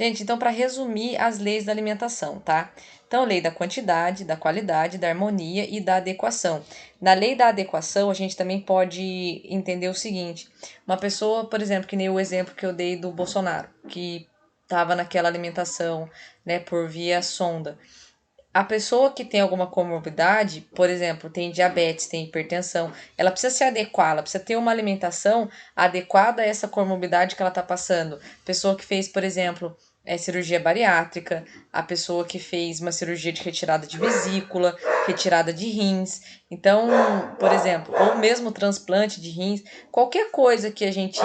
Gente, então, para resumir as leis da alimentação, tá? Então, lei da quantidade, da qualidade, da harmonia e da adequação. Na lei da adequação, a gente também pode entender o seguinte: uma pessoa, por exemplo, que nem o exemplo que eu dei do Bolsonaro, que estava naquela alimentação, né, por via sonda. A pessoa que tem alguma comorbidade, por exemplo, tem diabetes, tem hipertensão, ela precisa se adequar, ela precisa ter uma alimentação adequada a essa comorbidade que ela está passando. Pessoa que fez, por exemplo, cirurgia bariátrica, a pessoa que fez uma cirurgia de retirada de vesícula, retirada de rins. Então, por exemplo, ou mesmo transplante de rins, qualquer coisa que a gente,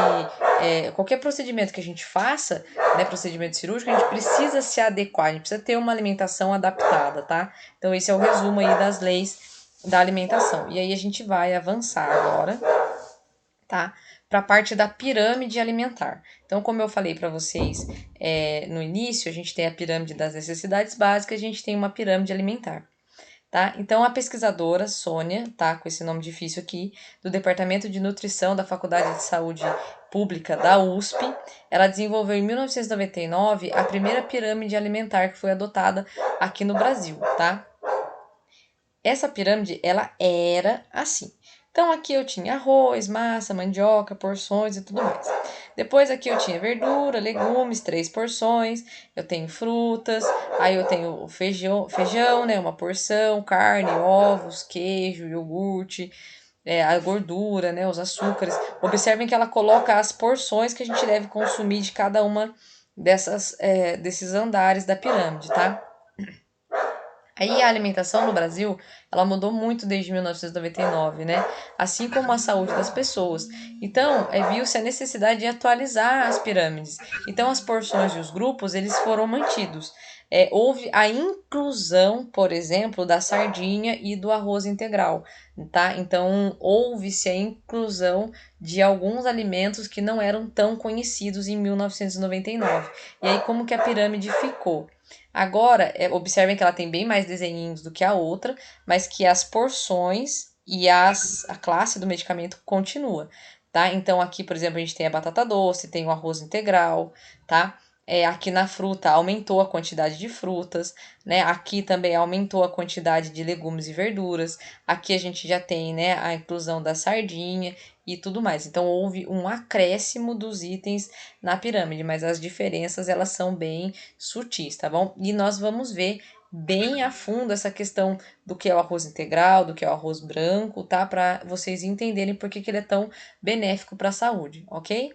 qualquer procedimento que a gente faça, né, procedimento cirúrgico, a gente precisa se adequar, a gente precisa ter uma alimentação adaptada, tá? Então, esse é o resumo aí das leis da alimentação. E aí a gente vai avançar agora, tá? Para a parte da pirâmide alimentar. Então, como eu falei para vocês no início, a gente tem a pirâmide das necessidades básicas, a gente tem uma pirâmide alimentar. Tá? Então, a pesquisadora Sônia, tá, com esse nome difícil aqui, do Departamento de Nutrição da Faculdade de Saúde Pública da USP, ela desenvolveu em 1999 a primeira pirâmide alimentar que foi adotada aqui no Brasil, tá? Essa pirâmide, ela era assim. Então, aqui eu tinha arroz, massa, mandioca, porções e tudo mais. Depois aqui eu tinha verdura, legumes, 3 porções. Eu tenho frutas, aí eu tenho feijão, né, uma porção, carne, ovos, queijo, iogurte, a gordura, né, os açúcares. Observem que ela coloca as porções que a gente deve consumir de cada uma desses andares da pirâmide, tá? Aí a alimentação no Brasil, ela mudou muito desde 1999, né? Assim como a saúde das pessoas. Então, viu-se a necessidade de atualizar as pirâmides. Então, as porções e os grupos, eles foram mantidos. Houve a inclusão, por exemplo, da sardinha e do arroz integral, tá? Então, houve-se a inclusão de alguns alimentos que não eram tão conhecidos em 1999. E aí, como que a pirâmide ficou? Agora, observem que ela tem bem mais desenhinhos do que a outra, mas que as porções e a classe do medicamento continua, tá? Então, aqui, por exemplo, a gente tem a batata doce, tem o arroz integral, tá? Aqui na fruta aumentou a quantidade de frutas, né? Aqui também aumentou a quantidade de legumes e verduras. Aqui a gente já tem, né, a inclusão da sardinha e tudo mais. Então houve um acréscimo dos itens na pirâmide, mas as diferenças elas são bem sutis, tá bom? E nós vamos ver bem a fundo essa questão do que é o arroz integral, do que é o arroz branco, tá? Para vocês entenderem por que ele é tão benéfico para a saúde, ok?